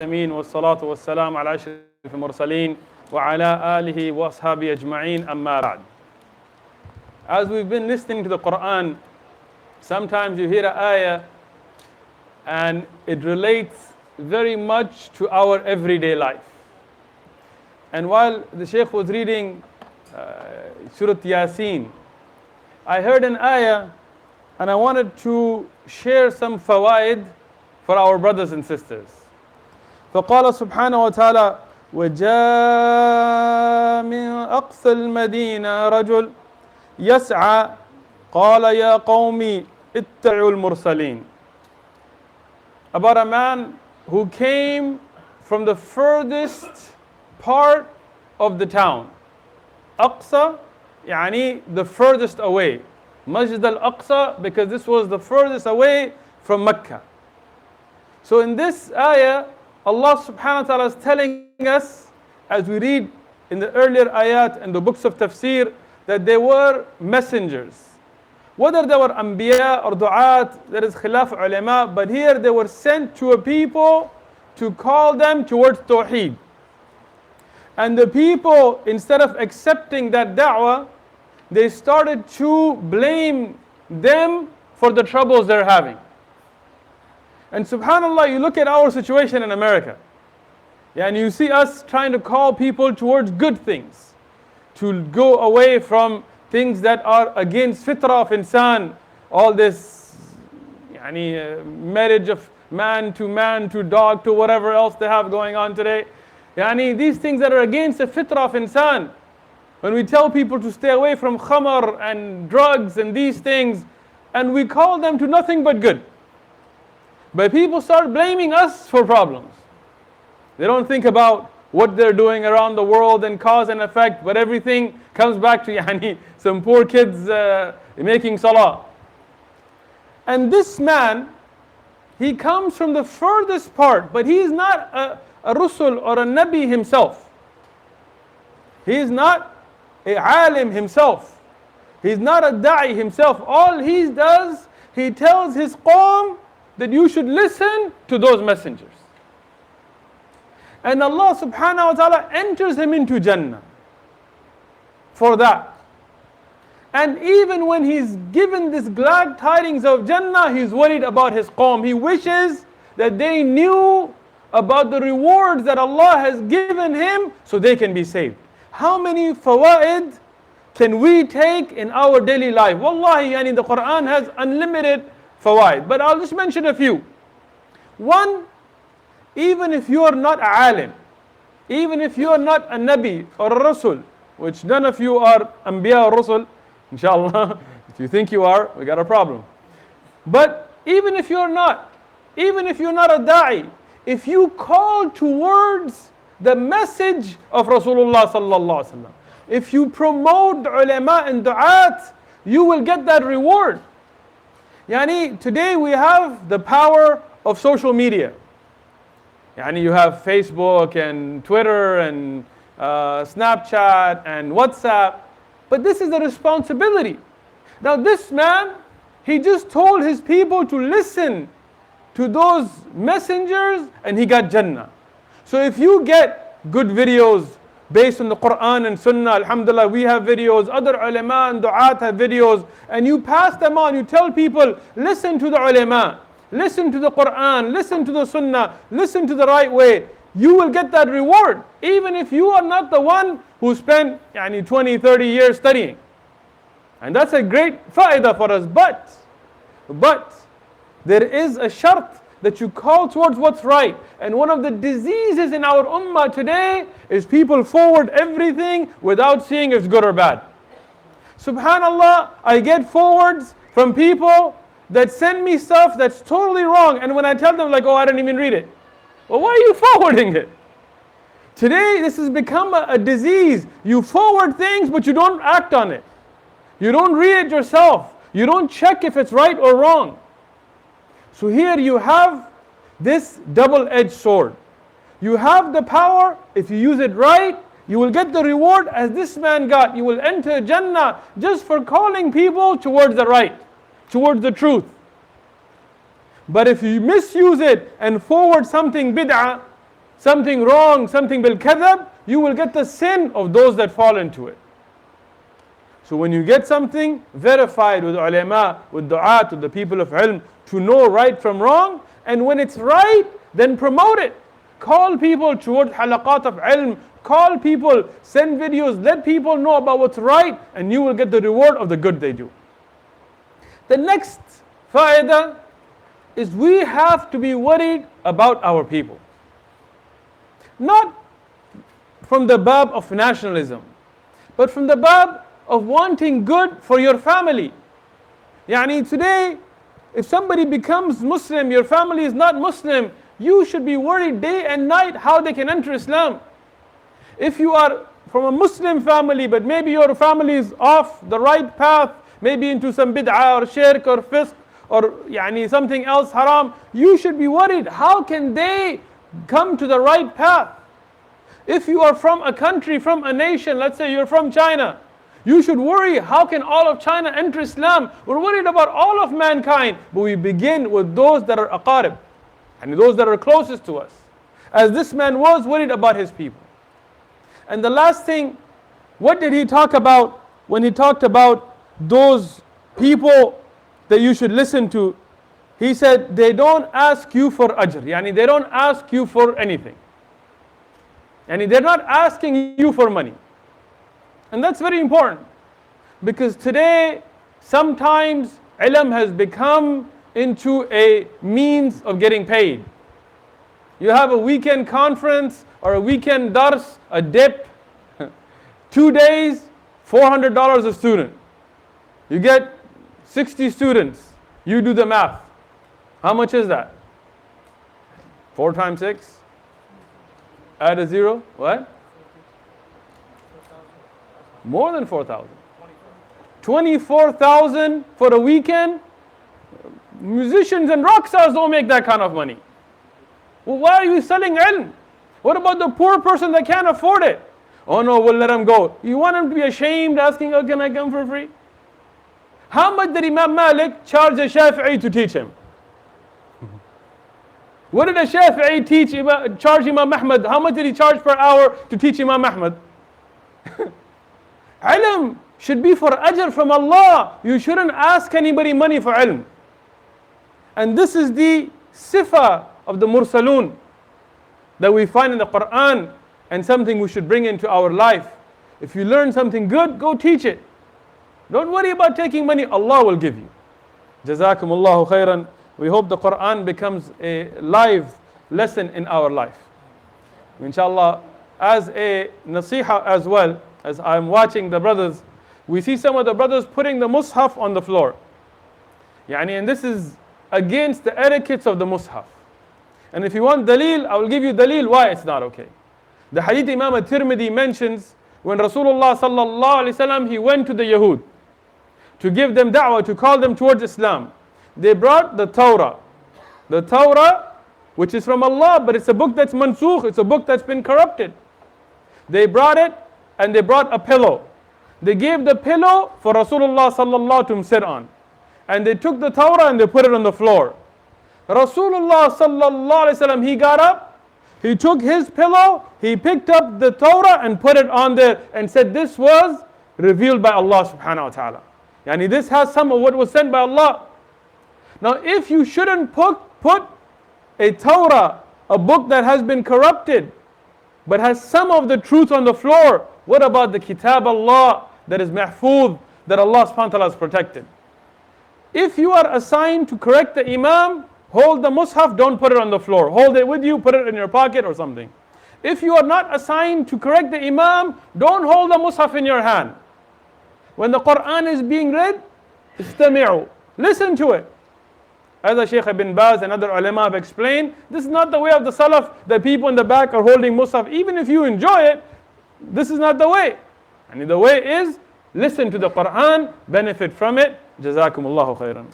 العالمين والصلاة والسلام على أشرف المرسلين وعلى آله وأصحابه أجمعين أما بعد. As we've been listening to the Quran, sometimes you hear an ayah and it relates very much to our everyday life. And while the Shaykh was reading Surah Yaaseen, I heard an ayah and I wanted to share some fawaid for our brothers and sisters. فقال سبحانه وتعالى وجاء من أقصى المدينة رجل يسعى قال يا قوم اتبعوا المرسلين. About a man who came from the furthest part of the town. Aqsa, يعني the furthest away. Masjid al-Aqsa, because this was the furthest away from Mecca. So in this ayah, Allah subhanahu wa ta'ala is telling us, as we read in the earlier ayat and the books of tafsir, that they were messengers. Whether they were anbiya or du'at, there is khilaf ulama, but here they were sent to a people to call them towards tawheed. And the people, instead of accepting that da'wah, they started to blame them for the troubles they're having. And subhanAllah, you look at our situation in America, and you see us trying to call people towards good things, to go away from things that are against fitrah of insan, all this marriage of man to dog to whatever else they have going on today. These things that are against the fitrah of insan. When we tell people to stay away from khamar and drugs and these things, and we call them to nothing but good. But people start blaming us for problems. They don't think about what they're doing around the world and cause and effect, but everything comes back to some poor kids making salah. And this man, he comes from the furthest part, but he is not a rusul or a nabi himself. He is not a alim himself. He's not a da'i himself. All he does, he tells his qawm that you should listen to those messengers. And Allah subhanahu wa ta'ala enters him into Jannah for that. And even when he's given this glad tidings of Jannah, he's worried about his qawm. He wishes that they knew about the rewards that Allah has given him so they can be saved. How many fawaid can we take in our daily life? Wallahi, the Quran has unlimited fawaid, but I'll just mention a few. One, even if you are not a alim, even if you are not a nabi or a rasul, which none of you are anbiya or rasul, inshallah, if you think you are, we got a problem. But even if you're not a da'i, if you call towards the message of Rasulullah sallallahu alaihi wasallam, if you promote ulama and du'at, you will get that reward. Today we have the power of social media. You have Facebook and Twitter and Snapchat and WhatsApp. But this is a responsibility. Now this man, he just told his people to listen to those messengers and he got Jannah. So if you get good videos based on the Quran and Sunnah, alhamdulillah, we have videos, other ulama and du'at have videos, and you pass them on, you tell people, listen to the ulama, listen to the Quran, listen to the Sunnah, listen to the right way, you will get that reward, even if you are not the one who spent 20, 30 years studying. And that's a great fa'idah for us, but there is a shart that you call towards what's right. And one of the diseases in our ummah today is people forward everything without seeing if it's good or bad. Subhanallah, I get forwards from people that send me stuff that's totally wrong, and when I tell them I didn't even read it. Well, why are you forwarding it? Today this has become a disease. You forward things but you don't act on it. You don't read it yourself. You don't check if it's right or wrong. So here you have this double-edged sword. You have the power, if you use it right, you will get the reward as this man got. You will enter Jannah just for calling people towards the right, towards the truth. But if you misuse it and forward something bid'ah, something wrong, something bil kadhab, you will get the sin of those that fall into it. So when you get something verified with ulama, with du'at, with the people of ilm, to know right from wrong, and when it's right, then promote it. Call people towards halaqat of ilm, call people, send videos, let people know about what's right, and you will get the reward of the good they do. The next fa'idah is we have to be worried about our people. Not from the bab of nationalism, but from the bab of wanting good for your family. Yani today, if somebody becomes Muslim, your family is not Muslim, you should be worried day and night how they can enter Islam. If you are from a Muslim family, but maybe your family is off the right path, maybe into some bid'ah or shirk or fisq or yani something else haram, you should be worried. How can they come to the right path? If you are from a country, from a nation, let's say you're from China, you should worry, how can all of China enter Islam? We're worried about all of mankind, but we begin with those that are aqarib, and those that are closest to us. As this man was worried about his people. And the last thing, what did he talk about when he talked about those people that you should listen to? He said, they don't ask you for ajr, yani they don't ask you for anything. Yani they're not asking you for money. And that's very important, because today sometimes ilm has become into a means of getting paid. You have a weekend conference or a weekend dars, a dip, 2 days, $400 a student. You get 60 students. You do the math. How much is that? 4 times 6? Add a zero. What? More than 4,000. 24,000 for a weekend. Musicians and rock stars don't make that kind of money. Well, why are you selling ilm? What about the poor person that can't afford it? Oh no, we'll let him go. You want him to be ashamed asking, oh, can I come for free? How much did Imam Malik charge a Shafi'i to teach him? What did a Shafi'i charge Imam Ahmad? How much did he charge per hour to teach Imam Ahmad? Ilm should be for ajr from Allah. You shouldn't ask anybody money for ilm. And this is the sifa of the Mursalun that we find in the Quran, and something we should bring into our life. If you learn something good, go teach it. Don't worry about taking money, Allah will give you. Jazakumullahu khairan. We hope the Quran becomes a live lesson in our life. Inshallah, as a nasiha as well, as I'm watching the brothers, we see some of the brothers putting the mushaf on the floor. And this is against the etiquettes of the mushaf. And if you want dalil, I will give you dalil why it's not okay. The hadith Imam at-Tirmidhi mentions, when Rasulullah sallallahu alaihi wasallam, he went to the Yahud to give them da'wah, to call them towards Islam. They brought the Torah. The Torah, which is from Allah, but it's a book that's mansukh, it's a book that's been corrupted. They brought it, and they brought a pillow. They gave the pillow for Rasulullah sallallahu to sit on. And they took the Torah and they put it on the floor. Rasulullah sallallahu alaihi wasallam, he got up, he took his pillow, he picked up the Torah and put it on there and said, this was revealed by Allah subhanahu wa ta'ala. Yani this has some of what was sent by Allah. Now if you shouldn't put a Torah, a book that has been corrupted, but has some of the truth on the floor, what about the Kitab Allah that is mahfuz, that Allah subhanahu wa ta'ala has protected? If you are assigned to correct the Imam, hold the mushaf, don't put it on the floor. Hold it with you, put it in your pocket or something. If you are not assigned to correct the Imam, don't hold the mushaf in your hand. When the Quran is being read, istami'u, listen to it. As Shaykh ibn Baz and other ulama have explained, this is not the way of the Salaf, that people in the back are holding mushaf. Even if you enjoy it, this is not the way. And the way is, listen to the Quran, benefit from it. Jazakumullahu khairan.